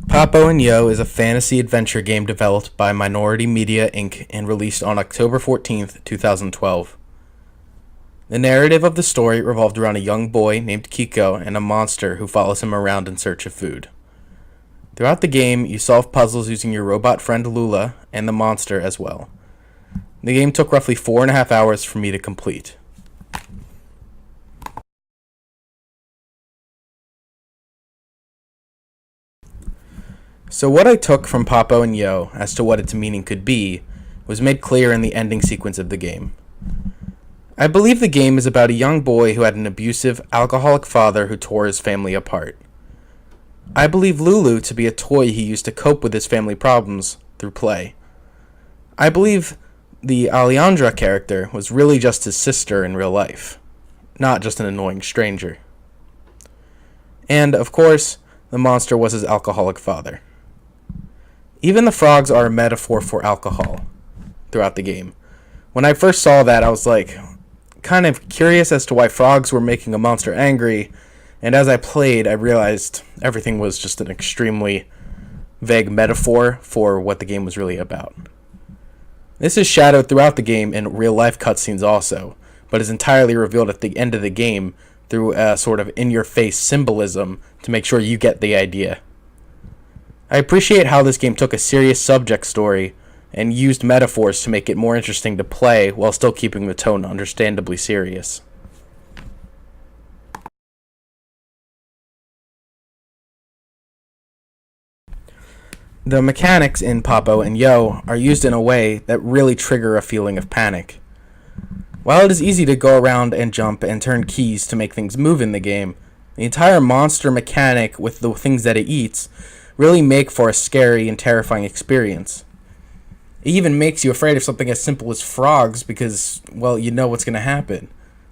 Papo and Yo is a fantasy adventure game developed by Minority Media Inc. and released on October 14th, 2012. The narrative of the story revolved around a young boy named Kiko and a monster who follows him around in search of food. Throughout the game, you solve puzzles using your robot friend Lula and the monster as well. The game took roughly 4.5 hours for me to complete. So what I took from Papo and Yo as to what its meaning could be was made clear in the ending sequence of the game. I believe the game is about a young boy who had an abusive, alcoholic father who tore his family apart. I believe Lulu to be a toy he used to cope with his family problems through play. I believe the Alejandra character was really just his sister in real life, not just an annoying stranger. And, of course, the monster was his alcoholic father. Even the frogs are a metaphor for alcohol throughout the game. When I first saw that, I was like, kind of curious as to why frogs were making a monster angry, and as I played, I realized everything was just an extremely vague metaphor for what the game was really about. This is shadowed throughout the game in real-life cutscenes also, but is entirely revealed at the end of the game through a sort of in-your-face symbolism to make sure you get the idea. I appreciate how this game took a serious subject story and used metaphors to make it more interesting to play while still keeping the tone understandably serious. The mechanics in Papo and Yo are used in a way that really trigger a feeling of panic. While it is easy to go around and jump and turn keys to make things move in the game, the entire monster mechanic with the things that it eats really make for a scary and terrifying experience. It even makes you afraid of something as simple as frogs because, well, you know what's going to happen.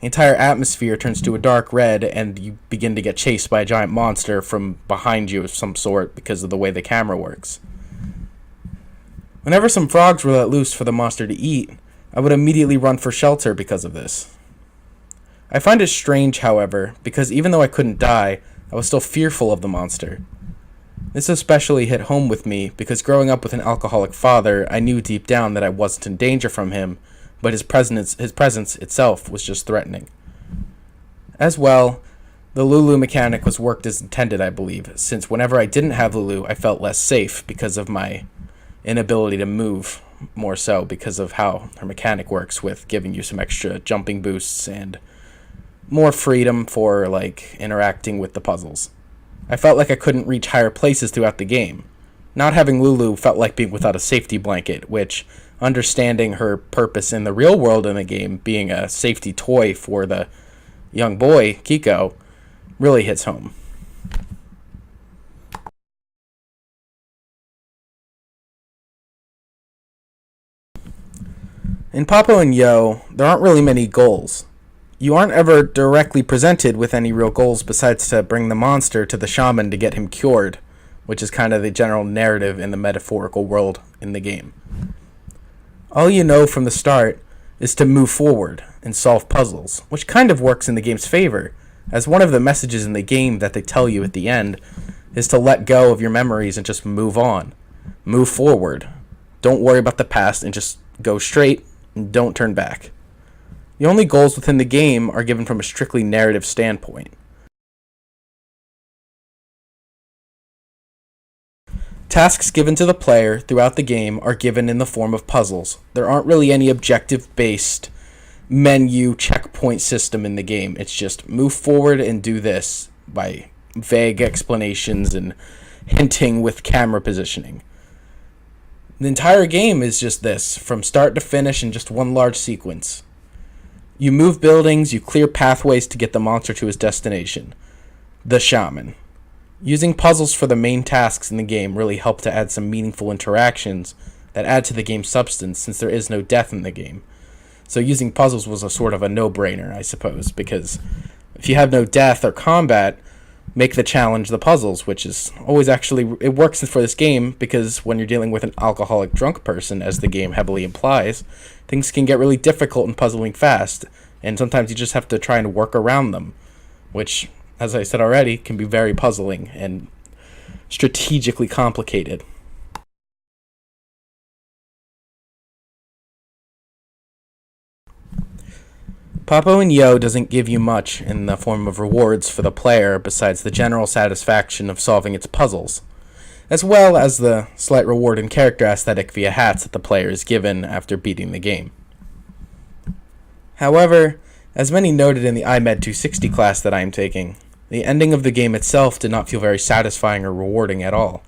The entire atmosphere turns to a dark red and you begin to get chased by a giant monster from behind you of some sort because of the way the camera works. Whenever some frogs were let loose for the monster to eat, I would immediately run for shelter because of this. I find it strange, however, because even though I couldn't die, I was still fearful of the monster. This especially hit home with me because growing up with an alcoholic father, I knew deep down that I wasn't in danger from him, but his presence itself was just threatening. As well, the Lulu mechanic was worked as intended, I believe, since whenever I didn't have Lulu, I felt less safe because of my inability to move, more so because of how her mechanic works with giving you some extra jumping boosts and more freedom for interacting with the puzzles. I felt like I couldn't reach higher places throughout the game. Not having Lulu felt like being without a safety blanket, which, understanding her purpose in the real world in the game, being a safety toy for the young boy, Kiko, really hits home. In Papo and Yo, there aren't really many goals. You aren't ever directly presented with any real goals besides to bring the monster to the shaman to get him cured, which is kind of the general narrative in the metaphorical world in the game. All you know from the start is to move forward and solve puzzles, which kind of works in the game's favor, as one of the messages in the game that they tell you at the end is to let go of your memories and just move on. Move forward. Don't worry about the past and just go straight and don't turn back. The only goals within the game are given from a strictly narrative standpoint. Tasks given to the player throughout the game are given in the form of puzzles. There aren't really any objective-based menu checkpoint system in the game. It's just move forward and do this by vague explanations and hinting with camera positioning. The entire game is just this, from start to finish in just one large sequence. You move buildings, you clear pathways to get the monster to his destination, the shaman. Using puzzles for the main tasks in the game really help to add some meaningful interactions that add to the game's substance since there is no death in the game. So using puzzles was a sort of a no-brainer, I suppose, because if you have no death or combat, make the challenge the puzzles, which is always actually, it works for this game because when you're dealing with an alcoholic drunk person, as the game heavily implies, things can get really difficult and puzzling fast, and sometimes you just have to try and work around them, which, as I said already, can be very puzzling and strategically complicated. Papo and Yo doesn't give you much in the form of rewards for the player besides the general satisfaction of solving its puzzles, as well as the slight reward in character aesthetic via hats that the player is given after beating the game. However, as many noted in the IMED 260 class that I am taking, the ending of the game itself did not feel very satisfying or rewarding at all.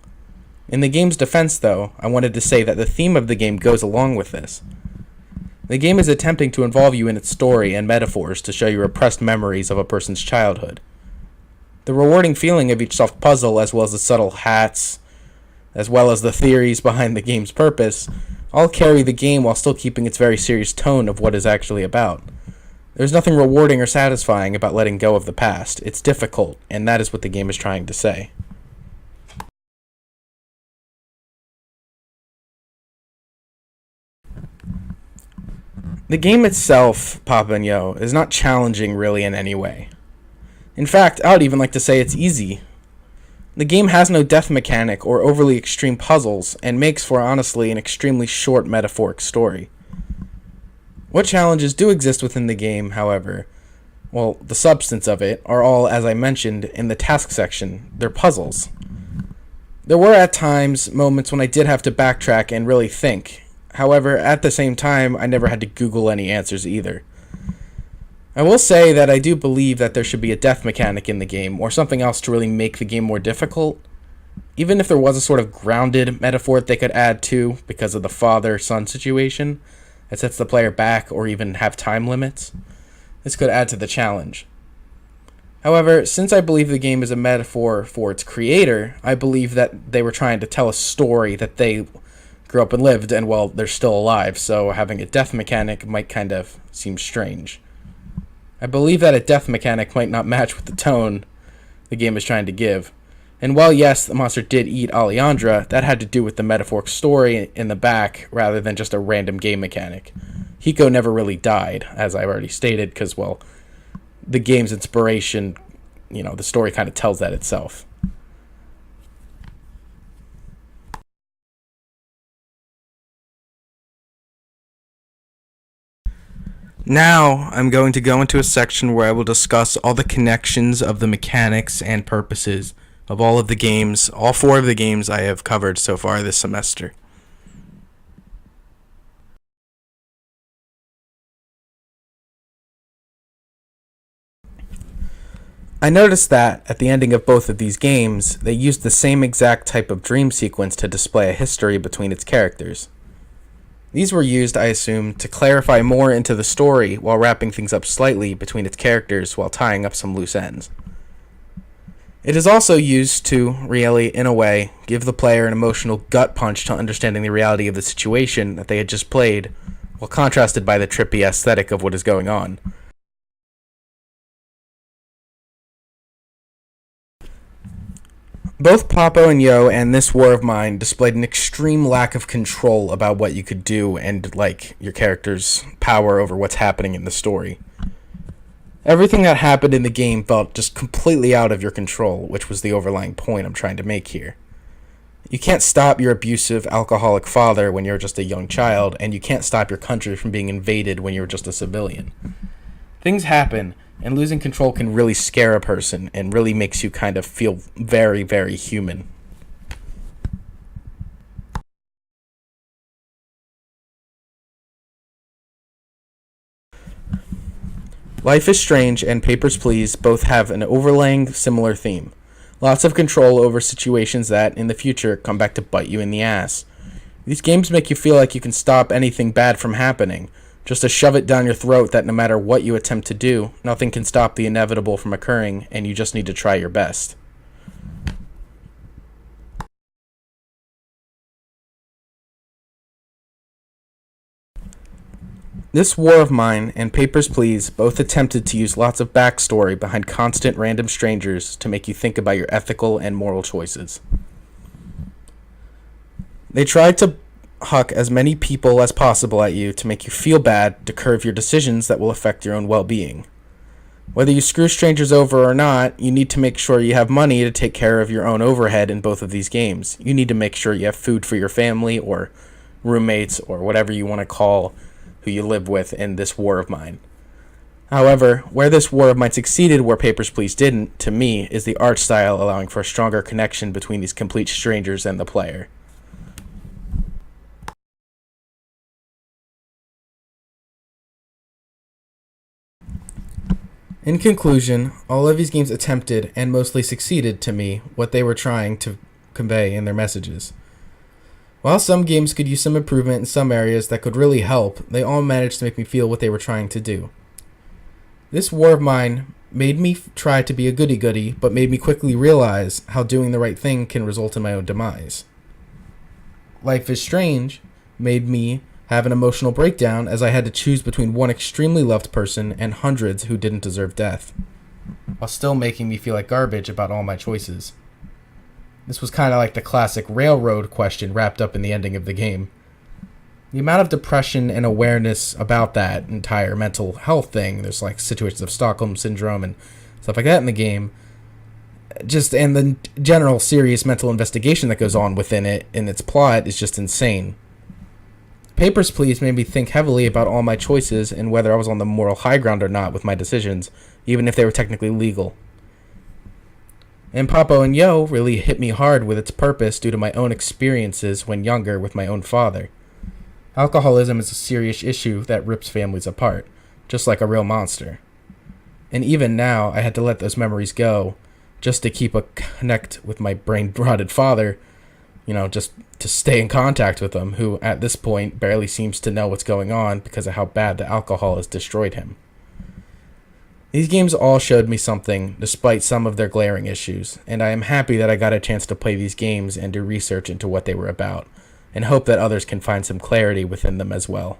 In the game's defense, though, I wanted to say that the theme of the game goes along with this. The game is attempting to involve you in its story and metaphors to show you repressed memories of a person's childhood. The rewarding feeling of each solved puzzle, as well as the subtle hats, as well as the theories behind the game's purpose, all carry the game while still keeping its very serious tone of what it's actually about. There's nothing rewarding or satisfying about letting go of the past. It's difficult, and that is what the game is trying to say. The game itself, Papo and Yo, is not challenging really in any way. In fact, I would even like to say it's easy. The game has no death mechanic or overly extreme puzzles, and makes for, honestly, an extremely short metaphoric story. What challenges do exist within the game, however, well, the substance of it, are all, as I mentioned, in the task section. They're puzzles. There were at times moments when I did have to backtrack and really think. However, at the same time, I never had to Google any answers either. I will say that I do believe that there should be a death mechanic in the game, or something else to really make the game more difficult. Even if there was a sort of grounded metaphor that they could add to, because of the father-son situation, that sets the player back, or even have time limits, this could add to the challenge. However, since I believe the game is a metaphor for its creator, I believe that they were trying to tell a story that they grew up and lived, and well, they're still alive, so having a death mechanic might kind of seem strange. I believe that a death mechanic might not match with the tone the game is trying to give. And while yes, the monster did eat Alejandra, that had to do with the metaphoric story in the back rather than just a random game mechanic. Hiko never really died, as I've already stated, because, well, the game's inspiration, the story kind of tells that itself. Now, I'm going to go into a section where I will discuss all the connections of the mechanics and purposes of all of the games, all 4 of the games I have covered so far this semester. I noticed that, at the ending of both of these games, they used the same exact type of dream sequence to display a history between its characters. These were used, I assume, to clarify more into the story while wrapping things up slightly between its characters while tying up some loose ends. It is also used to, really, in a way, give the player an emotional gut punch to understanding the reality of the situation that they had just played, while contrasted by the trippy aesthetic of what is going on. Both Papo and Yo and This War of Mine displayed an extreme lack of control about what you could do and, your character's power over what's happening in the story. Everything that happened in the game felt just completely out of your control, which was the overlying point I'm trying to make here. You can't stop your abusive, alcoholic father when you're just a young child, and you can't stop your country from being invaded when you're just a civilian. Things happen, and losing control can really scare a person and really makes you kind of feel very, very human. Life is Strange and Papers, Please both have an overlaying similar theme. Lots of control over situations that, in the future, come back to bite you in the ass. These games make you feel like you can stop anything bad from happening, just to shove it down your throat that no matter what you attempt to do, nothing can stop the inevitable from occurring, and you just need to try your best. This War of Mine and Papers, Please both attempted to use lots of backstory behind constant random strangers to make you think about your ethical and moral choices. They tried to huck as many people as possible at you to make you feel bad to curve your decisions that will affect your own well-being. Whether you screw strangers over or not, you need to make sure you have money to take care of your own overhead in both of these games. You need to make sure you have food for your family or roommates or whatever you want to call who you live with in this war of mine. However, where this war of mine succeeded where Papers, Please didn't, to me, is the art style allowing for a stronger connection between these complete strangers and the player. In conclusion, all of these games attempted and mostly succeeded to me what they were trying to convey in their messages. While some games could use some improvement in some areas that could really help, they all managed to make me feel what they were trying to do. This war of mine made me try to be a goody-goody, but made me quickly realize how doing the right thing can result in my own demise. Life is Strange made me have an emotional breakdown as I had to choose between one extremely loved person and hundreds who didn't deserve death, while still making me feel like garbage about all my choices. This was kind of like the classic railroad question wrapped up in the ending of the game. The amount of depression and awareness about that entire mental health thing, there's like situations of Stockholm Syndrome and stuff like that in the game, and the general serious mental investigation that goes on within it and its plot is just insane. Papers, Please made me think heavily about all my choices and whether I was on the moral high ground or not with my decisions, even if they were technically legal. And Papo and Yo really hit me hard with its purpose due to my own experiences when younger with my own father. Alcoholism is a serious issue that rips families apart, just like a real monster. And even now, I had to let those memories go just to keep a connect with my brain-rotted father, just to stay in contact with him, who at this point barely seems to know what's going on because of how bad the alcohol has destroyed him. These games all showed me something, despite some of their glaring issues, and I am happy that I got a chance to play these games and do research into what they were about, and hope that others can find some clarity within them as well.